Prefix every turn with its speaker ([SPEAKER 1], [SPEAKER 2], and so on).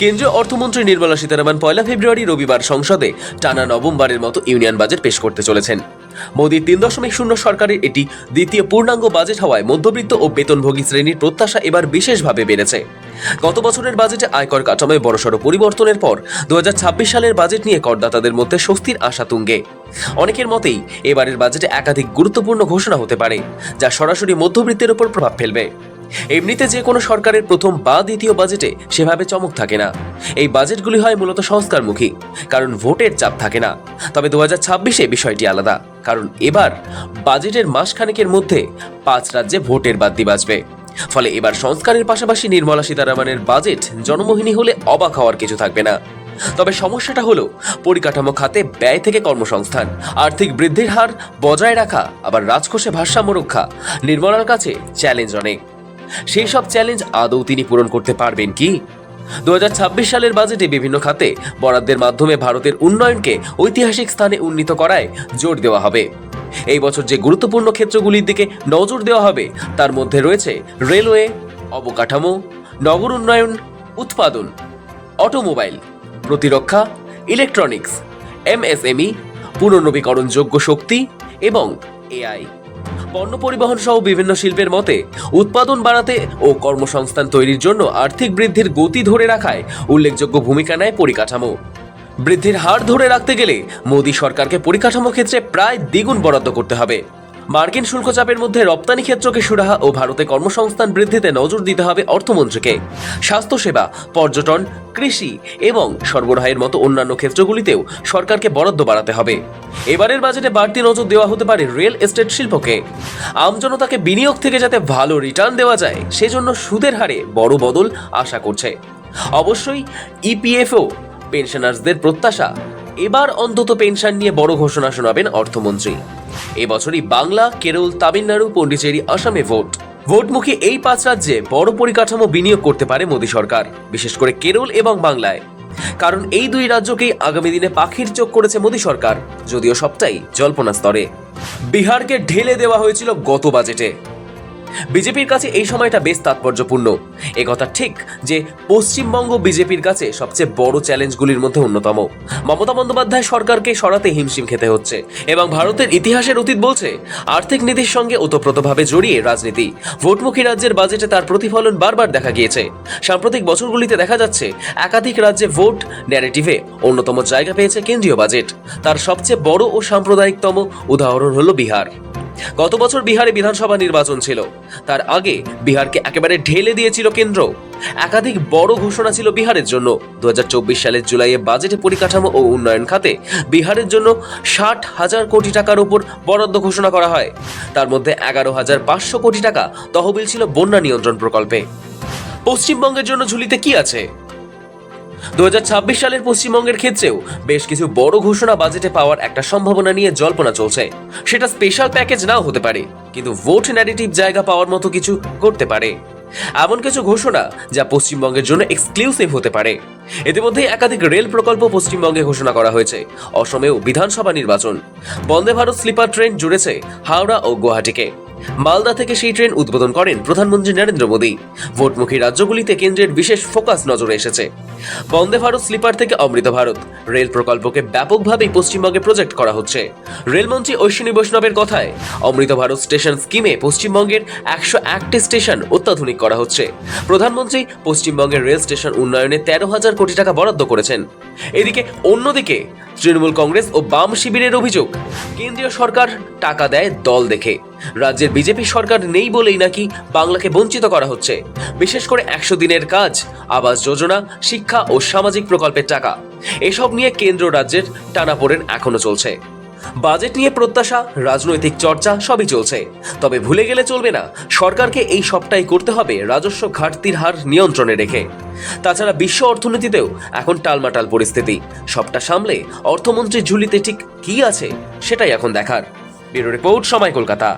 [SPEAKER 1] কেন্দ্রীয় অর্থমন্ত্রী নির্মলা সীতারামন 1 ফেব্রুয়ারি রবিবার সংসদে টানা নবমবারের মতো ইউনিয়ন বাজেট পেশ করতে চলেছেন। মোদীর 3.0 সরকারের এটি দ্বিতীয় পূর্ণাঙ্গ বাজেট হওয়ায় মধ্যবিত্ত ও বেতনভোগী শ্রেণীর প্রত্যাশা এবার বিশেষভাবে বেড়েছে। গত বছরের বাজেটে আয়কর কাঠামোয় বড়সড় পরিবর্তনের পর 2026 সালের বাজেট নিয়ে করদাতাদের মধ্যে স্বস্তির আশা তুঙ্গে। অনেকের মতেই এবারের বাজেটে একাধিক গুরুত্বপূর্ণ ঘোষণা হতে পারে, যা সরাসরি মধ্যবিত্তের উপর প্রভাব ফেলবে। এমনিতে যে কোনো সরকারের প্রথম বা দ্বিতীয় বাজেটে সেভাবে চমক থাকে না। এই বাজেটগুলি হয় মূলত সংস্কারমুখী, কারণ ভোটের চাপ থাকে না। তবে 2026-এ বিষয়টি আলাদা, কারণ এবার বাজেটের মাসখানেকের মধ্যে 5 রাজ্যে ভোটের বাদ্যি বাজবে। ফলে এবার সংস্কারের পাশাপাশি নির্মলা সীতারামনের বাজেট জনমোহিনী হলে অবাক হওয়ার কিছু থাকবে না। তবে সমস্যাটা হলো পরিকাঠামো খাতে ব্যয় থেকে কর্মসংস্থান, আর্থিক বৃদ্ধির হার বজায় রাখা, আবার রাজকোষে ভারসাম্য রক্ষা নির্মলার কাছে চ্যালেঞ্জ অনেক। সেই সব চ্যালেঞ্জ আদৌ তিনি পূরণ করতে পারবেন কি? 2026 সালের বাজেটে বিভিন্ন খাতে বরাদ্দের মাধ্যমে ভারতের উন্নয়নকে ঐতিহাসিক স্থানে উন্নীত করায় জোর দেওয়া হবে। এই বছর যে গুরুত্বপূর্ণ ক্ষেত্রগুলির দিকে নজর দেওয়া হবে তার মধ্যে রয়েছে রেলওয়ে, অবকাঠামো, নগর উন্নয়ন, উৎপাদন, অটোমোবাইল, প্রতিরক্ষা, ইলেকট্রনিক্স, এমএসএমই, পুনর্নবীকরণযোগ্য শক্তি এবং এআই। পণ্য পরিবহন সহ বিভিন্ন শিল্পের মতে উৎপাদন বাড়াতে ও কর্মসংস্থান তৈরির জন্য আর্থিক বৃদ্ধির গতি ধরে রাখায় উল্লেখযোগ্য ভূমিকা নেয় পরিকাঠামো। বৃদ্ধির হার ধরে রাখতে গেলে মোদী সরকারকে পরিকাঠামো ক্ষেত্রে প্রায় দ্বিগুণ বরাদ্দ করতে হবে। মার্কিন শুল্ক চাপের মধ্যে রপ্তানি ক্ষেত্রকে সুরাহা ও ভারতে কর্মসংস্থান বৃদ্ধিতে নজর দিতে হবে অর্থমন্ত্রীকে। স্বাস্থ্যসেবা, পর্যটন, কৃষি এবং সরবরাহের মতো অন্যান্য ক্ষেত্রগুলিতেও সরকারকে বরাদ্দ বাড়াতে হবে। এবারের বাজেটে বাড়তি নজর দেওয়া হতে পারে রিয়েল এস্টেট শিল্পকে। আমজনতাকে বিনিয়োগ থেকে যাতে ভালো রিটার্ন দেওয়া যায় সেজন্য সুদের হারে বড় বদল আশা করছে। অবশ্যই ইপিএফও পেনশনার্সদের প্রত্যাশা, এবার অন্তত পেনশন নিয়ে বড় ঘোষণা শোনাবেন অর্থমন্ত্রী। এবছরই বাংলা, কেরল, তামিলনাড়ু, পন্ডিচেরি, আসামে ভোটমুখী এই 5 রাজ্যে বড় পরিকাঠামো বিনিয়োগ করতে পারে মোদী সরকার, বিশেষ করে কেরল এবং বাংলায়। কারণ এই 2 রাজ্যকেই আগামী দিনে পাখির চোখ করেছে মোদী সরকার, যদিও সবটাই জল্পনা স্তরে। বিহারকে ঢেলে দেওয়া হয়েছিল গত বাজেটে। বিজেপির কাছে এই সময়টা বেশ তাৎপর্যপূর্ণ। একথা ঠিক যে পশ্চিমবঙ্গ বিজেপির কাছে সবচেয়ে বড় চ্যালেঞ্জগুলির মধ্যে অন্যতম। মমতা বন্দ্যোপাধ্যায় সরকারকে সরাতে হিমশিম খেতে হচ্ছে এবং ভারতের ইতিহাসের অতীত বলছে আর্থিক নীতির সঙ্গে ওতপ্রোতভাবে জড়িয়ে রাজনীতি। ভোটমুখী রাজ্যের বাজেটে তার প্রতিফলন বারবার দেখা গিয়েছে। সাম্প্রতিক বছরগুলিতে দেখা যাচ্ছে একাধিক রাজ্যে ভোট ন্যারেটিভে অন্যতম জায়গা পেয়েছে কেন্দ্রীয় বাজেট। তার সবচেয়ে বড় ও সাম্প্রদায়িকতম উদাহরণ হলো বিহার। গত বছর বিহারে বিধানসভা নির্বাচন ছিল। তার আগে বিহারকে একেবারে ঢেলে দিয়েছিল কেন্দ্র। একাধিক বড় ঘোষণা ছিল বিহারের জন্য। 2024 সালের জুলাইয়ে বাজেটে পরিকাঠামো ও উন্নয়ন খাতে বিহারের জন্য 60,000 কোটি টাকার উপর বরাদ্দ ঘোষণা করা হয়। তার মধ্যে 11,500 কোটি টাকা তহবিল ছিল বন্যা নিয়ন্ত্রণ প্রকল্পে। পশ্চিমবঙ্গের জন্য ঝুলিতে কি আছে? 2026 সালের পশ্চিমবঙ্গের ক্ষেত্রেও বেশ কিছু বড় ঘোষণা বাজেটে পাওয়ার একটা সম্ভাবনা নিয়ে জল্পনা চলছে। সেটা স্পেশাল প্যাকেজ নাও হতে পারে, কিন্তু ভোট ন্যারেটিভ জায়গা পাওয়ার মতো কিছু করতে পারে। এমন কিছু ঘোষণা যা পশ্চিমবঙ্গের জন্য এক্সক্লুসিভ হতে পারে। ইতিমধ্যে একাধিক রেল প্রকল্প পশ্চিমবঙ্গে ঘোষণা করা হয়েছে। অসমেও বিধানসভা নির্বাচন। বন্দে ভারত স্লিপার ট্রেন জুড়েছে হাওড়া ও গুয়াহাটিকে। মালদা থেকে সেই ট্রেন উদ্বোধন করেন প্রধানমন্ত্রী নরেন্দ্র মোদী। ভোটমুখী রাজ্যগুলিতে কেন্দ্রের বিশেষ ফোকাস নজরে এসেছে। বন্দে ভারত স্লিপার থেকে অমৃত ভারত রেল প্রকল্পকে ব্যাপকভাবেই পশ্চিমবঙ্গে প্রজেক্ট করা হচ্ছে। রেলমন্ত্রী অশ্বিনী বৈষ্ণবের কথায় অমৃত ভারত স্টেশন স্কিমে পশ্চিমবঙ্গের 101টি স্টেশন অত্যাধুনিক করা হচ্ছে। প্রধানমন্ত্রী পশ্চিমবঙ্গের রেল স্টেশন উন্নয়নে 13,000 কোটি টাকা বরাদ্দ করেছেন। এদিকে অন্যদিকে তৃণমূল কংগ্রেস ও বাম শিবিরের অভিযোগ, কেন্দ্রীয় সরকার টাকা দেয় দল দেখে। রাজ্যের বিজেপি সরকার নেই বলেই নাকি বাংলাকে বঞ্চিত করা হচ্ছে, বিশেষ করে 100 দিনের কাজ, আবাস যোজনা, শিক্ষা ও সামাজিক প্রকল্পের টাকা। এসব নিয়ে কেন্দ্র রাজ্যের টানাপোড়েন এখনো চলছে। বাজেট নিয়ে প্রত্যাশা, রাজনৈতিক চর্চা সবই চলছে। তবে ভুলে গেলে চলবে না, সরকারকে এই সবটাই করতে হবে রাজস্ব ঘাটতির হার নিয়ন্ত্রণে রেখে। তাছাড়া বিশ্ব অর্থনীতিতেও এখন টালমাটাল পরিস্থিতি। সবটা সামলে অর্থমন্ত্রীর ঝুলিতে ঠিক কি আছে সেটাই এখন দেখার। ব্যুরো রিপোর্ট, সময়, কলকাতা।